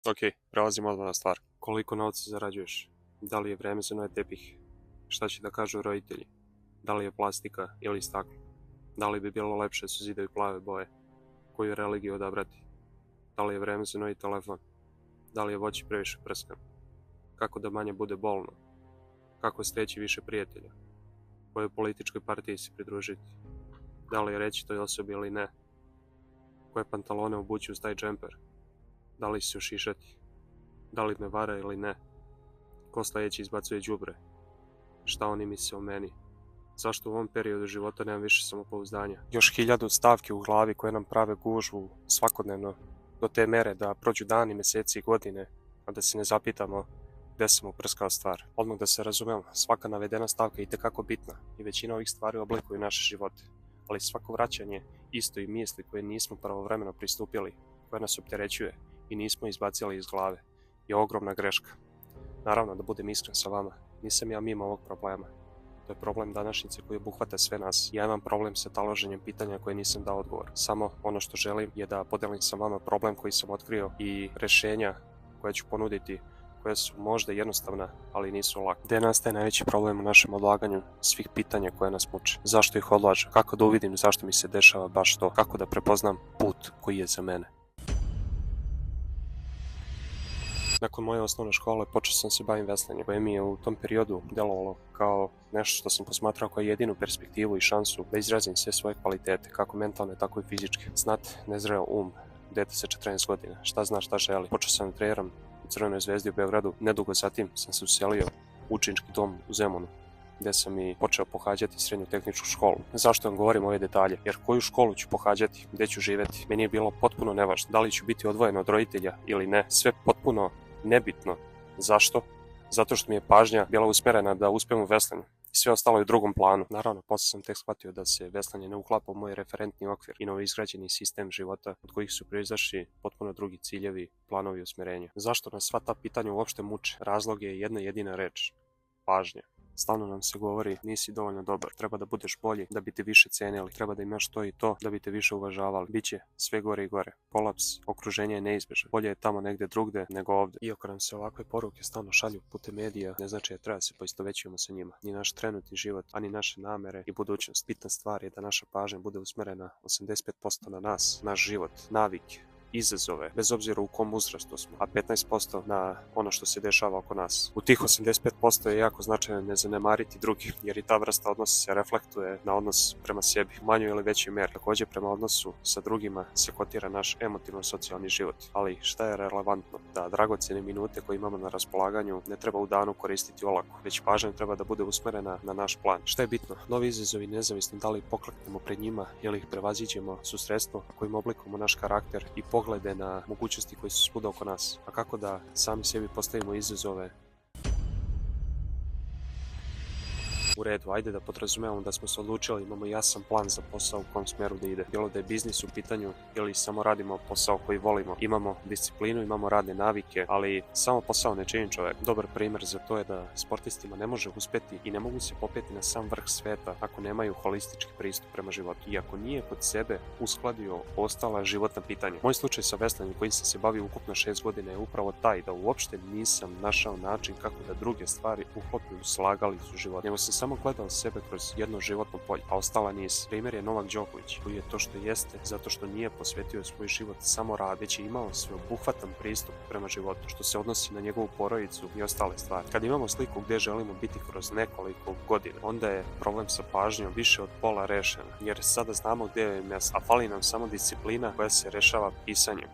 Ok, prelazimo odmah na stvar. Koliko novca zarađuješ? Da li je vreme za nove tepih? Šta će da kažu roditelji? Da li je plastika ili staklo? Da li bi bilo lepše da su zidovi plave boje? Koju religiju odabrati? Da li je vreme za novi telefon? Da li je voće previše prskano? Kako da manje bude bolno? Kako steći više prijatelja? Kojoj političkoj partiji se pridružiti? Da li je reći toj osobi ili ne? Koje pantalone obući uz taj džemper? Da li se ošišati? Da li me vara ili ne? Ko sledeći izbacuje đubre? Šta oni misle o meni? Zašto u ovom periodu života nemam više samopouzdanja? Još 1000 stavki u glavi koje nam prave gužvu svakodnevno do te mere da prođu dani, meseci i godine, a da se ne zapitamo gde sam uprskao stvar. Odmah da se razumemo, svaka navedena stavka je itekako bitna i većina ovih stvari oblikuju naše živote. Ali svako vraćanje istoj misli koje nismo pravovremeno pristupili, koja nas opterećuje i nismo izbacili iz glave, je ogromna greška. Naravno, da budem iskren sa vama, nisam ja mimo ovog problema. To je problem današnjice koji obuhvata sve nas. Ja imam problem sa taloženjem pitanja koje nisam dao odgovor. Samo ono što želim je da podelim sa vama problem koji sam otkrio i rešenja koje ću ponuditi, koje su možda jednostavna, ali nisu laka. Gde nastaje najveći problem u našem odlaganju svih pitanja koje nas muče? Zašto ih odlažem? Kako da uvidim zašto mi se dešava baš to? Kako da prepoznam put koji je za mene? Nakon moje osnovne škole počeo sam se bavim veslanjem, koje mi je u tom periodu delovalo kao nešto što sam posmatrao kao jedinu perspektivu i šansu da izrazim sve svoje kvalitete, kako mentalne, tako i fizičke. Znat, nezreo um, dete sa 14 godina, šta zna šta želi. Počeo sam da treniram u Crvenoj zvezdi u Beogradu, nedugo zatim sam se uselio u učenički dom u Zemunu, gde sam i počeo pohađati srednju tehničku školu. Zašto vam govorim ove detalje? Jer koju školu ću pohađati, gde ću živeti, meni je bilo potpuno nevažno. Da li ću biti odvojen od roditelja ili ne, sve potpuno nebitno. Zašto? Zato što mi je pažnja bila usmerena da uspem u veslanju i sve ostalo je u drugom planu. Naravno, posle sam tek shvatio da se veslanje ne uklapa u moj referentni okvir i novoizgrađeni sistem života od kojih su proizašli potpuno drugi ciljevi, planovi i usmerenja. Zašto nas sva ta pitanja uopšte muče? Razlog je jedna jedina reč. Pažnja. Stalno nam se govori nisi dovoljno dobar, treba da budeš bolji da bi te više cenili, treba da imaš to i to da bi te više uvažavali. Biće sve gore i gore. Kolaps, okruženje je neizbežan. Bolje je tamo negde drugde nego ovde. Iako nam se ovakve poruke stalno šalju putem medija, ne znači da treba da se poistovećujemo sa njima. Ni naš trenutni život, ani naše namere i budućnost. Bitna stvar je da naša pažnja bude usmerena 85% na nas, naš život, navike, izazove, bez obzira u kom uzrastu smo, a 15% na ono što se dešava oko nas. U tih 85% je jako značajno ne zanemariti drugi, jer i ta vrsta odnosa se reflektuje na odnos prema sebi, u manjoj ili većoj meri. Takođe, prema odnosu sa drugima se kotira naš emotivno-socijalni život. Ali šta je relevantno? Da dragocene minute koje imamo na raspolaganju ne treba u danu koristiti olako, već pažnja treba da bude usmerena na naš plan. Šta je bitno? Novi izazovi, nezavisno da li pokleknemo pred njima ili ih prevaziđemo, su sredstvo kojim oblikujemo naš karakter i poglede na mogućnosti koje su svuda oko nas. A kako da sami sebi postavimo izazove? U redu, ajde da podrazumevamo da smo se odlučili, imamo jasan plan za posao u kom smeru da ide. Bilo da je biznis u pitanju ili samo radimo posao koji volimo. Imamo disciplinu, imamo radne navike, ali samo posao ne čini čovek. Dobar primer za to je da sportistima ne može uspeti i ne mogu se popeti na sam vrh sveta ako nemaju holistički pristup prema životu i ako nije kod sebe uskladio ostala životna pitanja. Moj slučaj sa veslanjem kojim sam se bavio ukupno 6 godina je upravo taj da uopšte nisam našao način kako da druge stvari uklopim u slagalicu života, nego sam samo gledao sebe kroz jedno životno polje, a ostala niz. Primer je Novak Đoković, koji je to što jeste zato što nije posvetio svoj život samo rad, već je imao sveobuhvatan pristup prema životu, što se odnosi na njegovu porodicu i ostale stvari. Kad imamo sliku gde želimo biti kroz nekoliko godina, onda je problem sa pažnjom više od pola rešen, jer sada znamo gde je mesto, a fali nam samo disciplina koja se rešava pisanjem.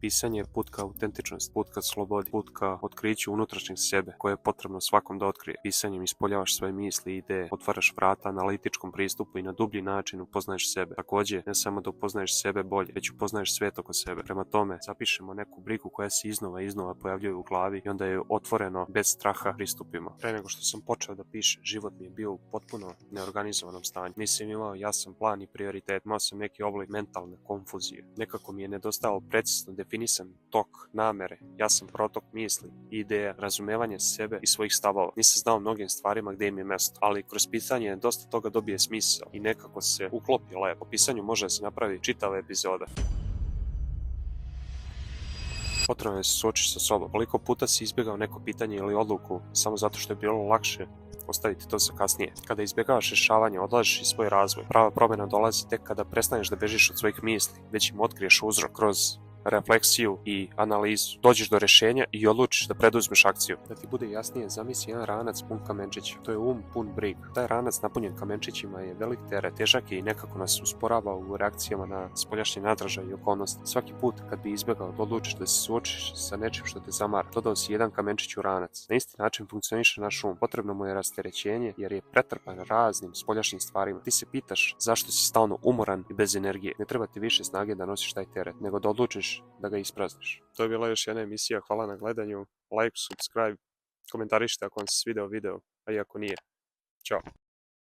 Pisanje je put ka autentičnosti, put ka slobodi, put ka otkriću unutrašnjeg sebe koje je potrebno svakom da otkrije. Pisanjem ispoljavaš svoje misli i ideje, otvaraš vrata analitičkom pristupu i na dublji način upoznaješ sebe. Takođe, ne samo da upoznaješ sebe bolje, već upoznaješ svet oko sebe. Prema tome, zapišemo neku brigu koja se iznova pojavljuje u glavi i onda je otvoreno, bez straha pristupimo. Pre nego što sam počeo da pišem, život mi je bio u potpuno neorganizovanom stanju. Nisam imao jasan plan i prioritet, imao sam neki oblik mentalne konfuzije. Nekako mi je nedostajao precizno definisan tok namere, jasan protok misli, ideja, razumevanje sebe i svojih stavova. Nisam znao mnogim stvarima gde im je mesto, ali kroz pisanje dosta toga dobije smisao i nekako se uklopi lepo. Po pisanju može da se napravi čitava epizoda. Potrebno je se suočiti sa sobom. Koliko puta si izbjegao neko pitanje ili odluku samo zato što je bilo lakše ostaviti to za kasnije. Kada izbjegavaš rješavanje, odlažiš i svoj razvoj. Prava promjena dolazi tek kada prestaneš da bežiš od svojih misli, već im otkriješ uzrok kroz refleksiju i analizu. Dođeš do rješenja i odlučiš da preduzmeš akciju. Da ti bude jasnije, zamisli jedan ranac pun kamenčića. To je pun briga. Taj ranac napunjen kamenčićima je velik teret, težak je i nekako nas usporava u reakcijama na spoljašnji nadražaj i okolnosti. Svaki put kad bi izbjegao da odlučiš da se suočiš sa nečim što te zamara, dodao si jedan kamenčić u ranac. Na isti način funkcioniše naš potrebno mu je rasterećenje jer je pretrpan raznim spoljašnjim stvarima. Ti se pitaš zašto si stalno umoran i bez energije. Ne treba ti više snage da nosiš taj teret, nego da odlučiš da ga isprazniš. To je bila još jedna emisija, hvala na gledanju, like, subscribe, komentarišite ako vam se svidio video, a i ako nije. Ćao.